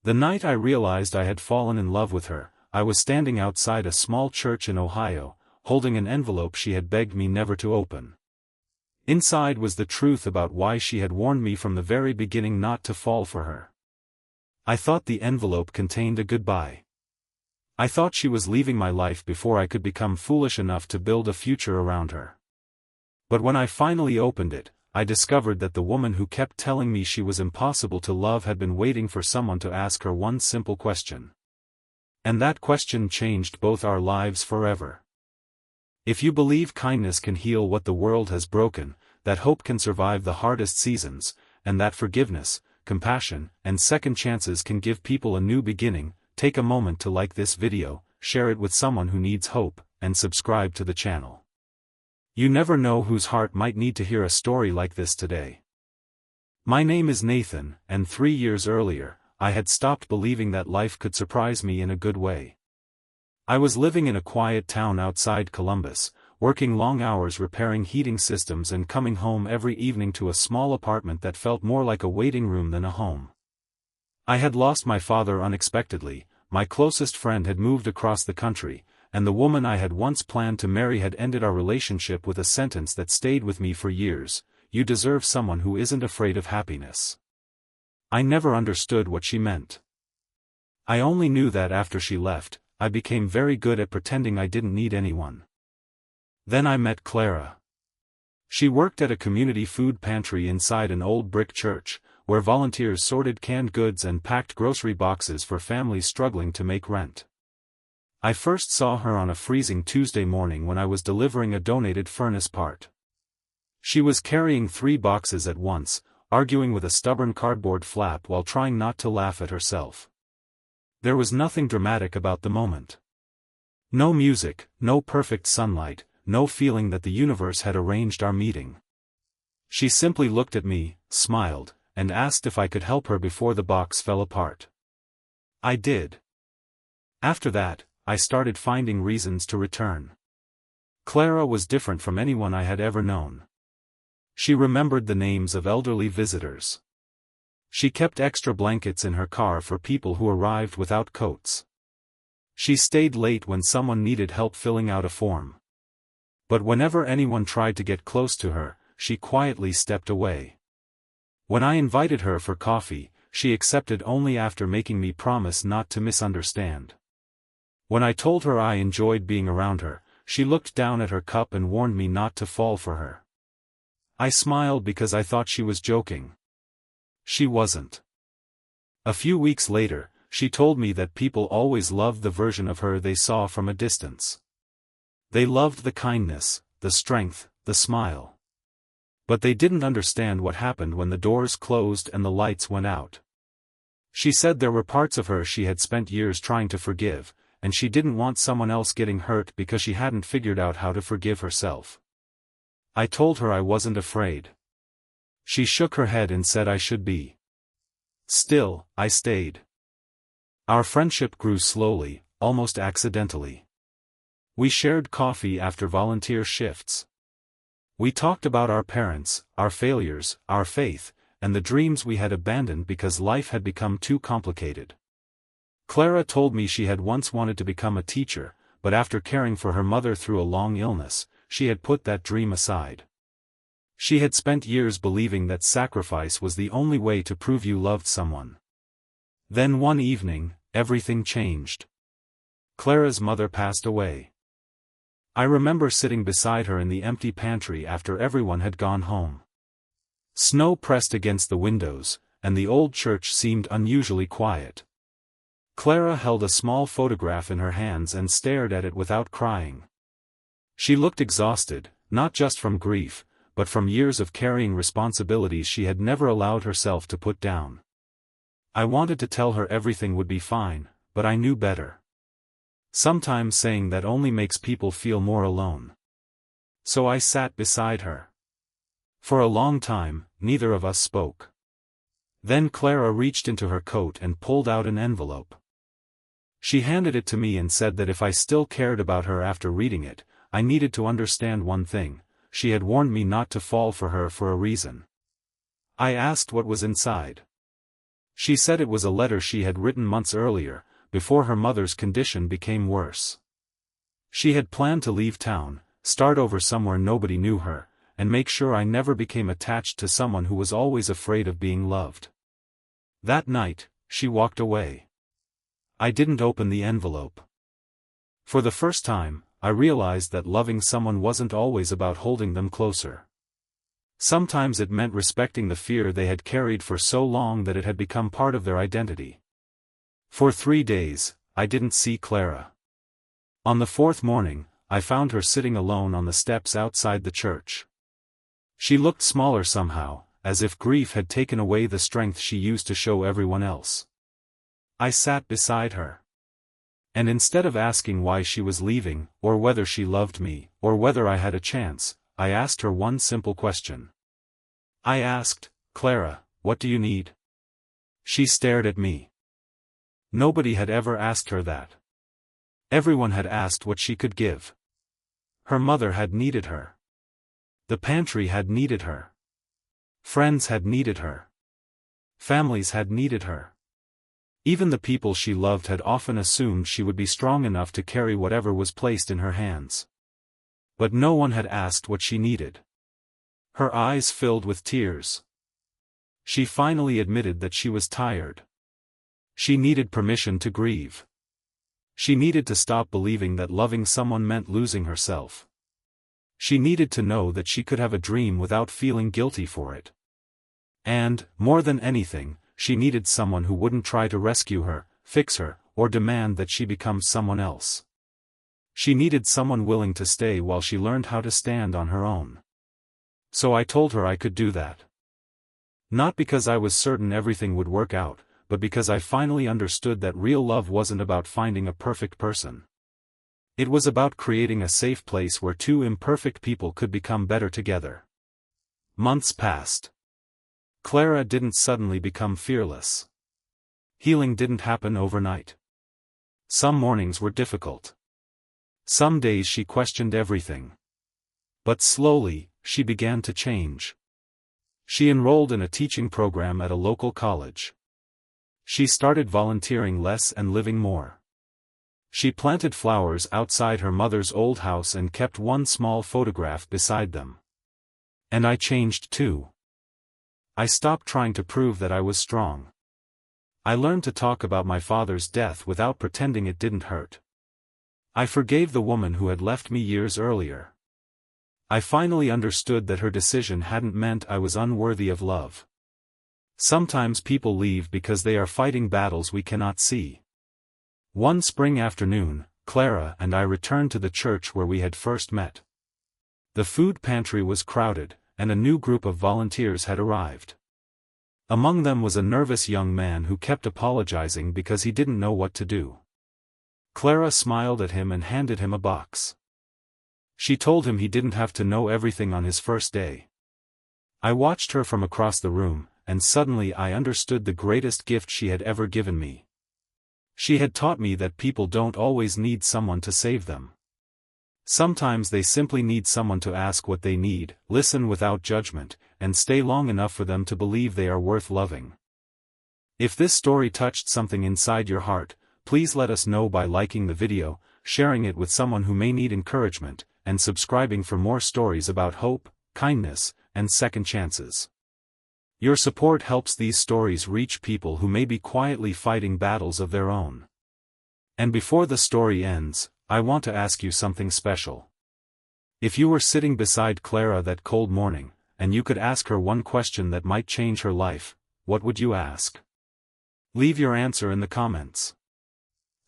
The night I realized I had fallen in love with her, I was standing outside a small church in Ohio, holding an envelope she had begged me never to open. Inside was the truth about why she had warned me from the very beginning not to fall for her. I thought the envelope contained a goodbye. I thought she was leaving my life before I could become foolish enough to build a future around her. But when I finally opened it, I discovered that the woman who kept telling me she was impossible to love had been waiting for someone to ask her one simple question. And that question changed both our lives forever. If you believe kindness can heal what the world has broken, that hope can survive the hardest seasons, and that forgiveness, compassion, and second chances can give people a new beginning, take a moment to like this video, share it with someone who needs hope, and subscribe to the channel. You never know whose heart might need to hear a story like this today. My name is Nathan, and 3 years earlier, I had stopped believing that life could surprise me in a good way. I was living in a quiet town outside Columbus, working long hours repairing heating systems and coming home every evening to a small apartment that felt more like a waiting room than a home. I had lost my father unexpectedly, my closest friend had moved across the country, and the woman I had once planned to marry had ended our relationship with a sentence that stayed with me for years: "You deserve someone who isn't afraid of happiness." I never understood what she meant. I only knew that after she left, I became very good at pretending I didn't need anyone. Then I met Clara. She worked at a community food pantry inside an old brick church, where volunteers sorted canned goods and packed grocery boxes for families struggling to make rent. I first saw her on a freezing Tuesday morning when I was delivering a donated furnace part. She was carrying 3 boxes at once, arguing with a stubborn cardboard flap while trying not to laugh at herself. There was nothing dramatic about the moment. No music, no perfect sunlight, no feeling that the universe had arranged our meeting. She simply looked at me, smiled, and asked if I could help her before the box fell apart. I did. After that, I started finding reasons to return. Clara was different from anyone I had ever known. She remembered the names of elderly visitors. She kept extra blankets in her car for people who arrived without coats. She stayed late when someone needed help filling out a form. But whenever anyone tried to get close to her, she quietly stepped away. When I invited her for coffee, she accepted only after making me promise not to misunderstand. When I told her I enjoyed being around her, she looked down at her cup and warned me not to fall for her. I smiled because I thought she was joking. She wasn't. A few weeks later, she told me that people always loved the version of her they saw from a distance. They loved the kindness, the strength, the smile. But they didn't understand what happened when the doors closed and the lights went out. She said there were parts of her she had spent years trying to forgive, and she didn't want someone else getting hurt because she hadn't figured out how to forgive herself. I told her I wasn't afraid. She shook her head and said I should be. Still, I stayed. Our friendship grew slowly, almost accidentally. We shared coffee after volunteer shifts. We talked about our parents, our failures, our faith, and the dreams we had abandoned because life had become too complicated. Clara told me she had once wanted to become a teacher, but after caring for her mother through a long illness, she had put that dream aside. She had spent years believing that sacrifice was the only way to prove you loved someone. Then one evening, everything changed. Clara's mother passed away. I remember sitting beside her in the empty pantry after everyone had gone home. Snow pressed against the windows, and the old church seemed unusually quiet. Clara held a small photograph in her hands and stared at it without crying. She looked exhausted, not just from grief, but from years of carrying responsibilities she had never allowed herself to put down. I wanted to tell her everything would be fine, but I knew better. Sometimes saying that only makes people feel more alone. So I sat beside her. For a long time, neither of us spoke. Then Clara reached into her coat and pulled out an envelope. She handed it to me and said that if I still cared about her after reading it, I needed to understand one thing: she had warned me not to fall for her for a reason. I asked what was inside. She said it was a letter she had written months earlier, before her mother's condition became worse. She had planned to leave town, start over somewhere nobody knew her, and make sure I never became attached to someone who was always afraid of being loved. That night, she walked away. I didn't open the envelope. For the first time, I realized that loving someone wasn't always about holding them closer. Sometimes it meant respecting the fear they had carried for so long that it had become part of their identity. For 3 days, I didn't see Clara. On the 4th morning, I found her sitting alone on the steps outside the church. She looked smaller somehow, as if grief had taken away the strength she used to show everyone else. I sat beside her. And instead of asking why she was leaving, or whether she loved me, or whether I had a chance, I asked her one simple question. I asked, "Clara, what do you need?" She stared at me. Nobody had ever asked her that. Everyone had asked what she could give. Her mother had needed her. The pantry had needed her. Friends had needed her. Families had needed her. Even the people she loved had often assumed she would be strong enough to carry whatever was placed in her hands. But no one had asked what she needed. Her eyes filled with tears. She finally admitted that she was tired. She needed permission to grieve. She needed to stop believing that loving someone meant losing herself. She needed to know that she could have a dream without feeling guilty for it. And, more than anything, she needed someone who wouldn't try to rescue her, fix her, or demand that she become someone else. She needed someone willing to stay while she learned how to stand on her own. So I told her I could do that. Not because I was certain everything would work out, but because I finally understood that real love wasn't about finding a perfect person. It was about creating a safe place where two imperfect people could become better together. Months passed. Clara didn't suddenly become fearless. Healing didn't happen overnight. Some mornings were difficult. Some days she questioned everything. But slowly, she began to change. She enrolled in a teaching program at a local college. She started volunteering less and living more. She planted flowers outside her mother's old house and kept one small photograph beside them. And I changed too. I stopped trying to prove that I was strong. I learned to talk about my father's death without pretending it didn't hurt. I forgave the woman who had left me years earlier. I finally understood that her decision hadn't meant I was unworthy of love. Sometimes people leave because they are fighting battles we cannot see. One spring afternoon, Clara and I returned to the church where we had first met. The food pantry was crowded, and a new group of volunteers had arrived. Among them was a nervous young man who kept apologizing because he didn't know what to do. Clara smiled at him and handed him a box. She told him he didn't have to know everything on his first day. I watched her from across the room, and suddenly I understood the greatest gift she had ever given me. She had taught me that people don't always need someone to save them. Sometimes they simply need someone to ask what they need, listen without judgment, and stay long enough for them to believe they are worth loving. If this story touched something inside your heart, please let us know by liking the video, sharing it with someone who may need encouragement, and subscribing for more stories about hope, kindness, and second chances. Your support helps these stories reach people who may be quietly fighting battles of their own. And before the story ends, I want to ask you something special. If you were sitting beside Clara that cold morning, and you could ask her one question that might change her life, what would you ask? Leave your answer in the comments.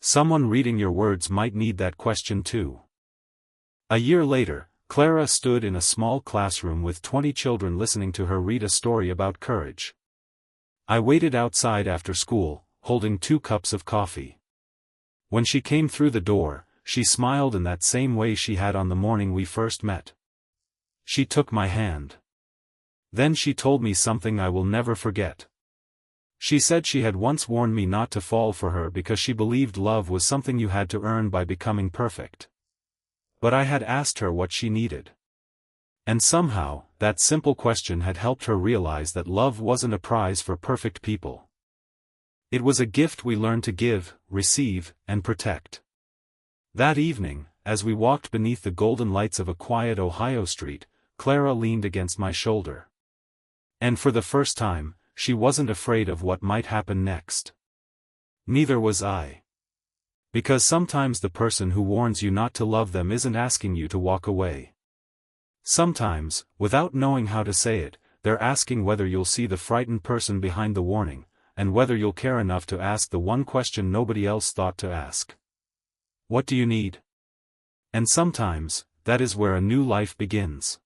Someone reading your words might need that question too. A year later, Clara stood in a small classroom with 20 children listening to her read a story about courage. I waited outside after school, holding 2 cups of coffee. When she came through the door, she smiled in that same way she had on the morning we first met. She took my hand. Then she told me something I will never forget. She said she had once warned me not to fall for her because she believed love was something you had to earn by becoming perfect. But I had asked her what she needed. And somehow, that simple question had helped her realize that love wasn't a prize for perfect people. It was a gift we learned to give, receive, and protect. That evening, as we walked beneath the golden lights of a quiet Ohio street, Clara leaned against my shoulder. And for the first time, she wasn't afraid of what might happen next. Neither was I. Because sometimes the person who warns you not to love them isn't asking you to walk away. Sometimes, without knowing how to say it, they're asking whether you'll see the frightened person behind the warning, and whether you'll care enough to ask the one question nobody else thought to ask. What do you need? And sometimes, that is where a new life begins.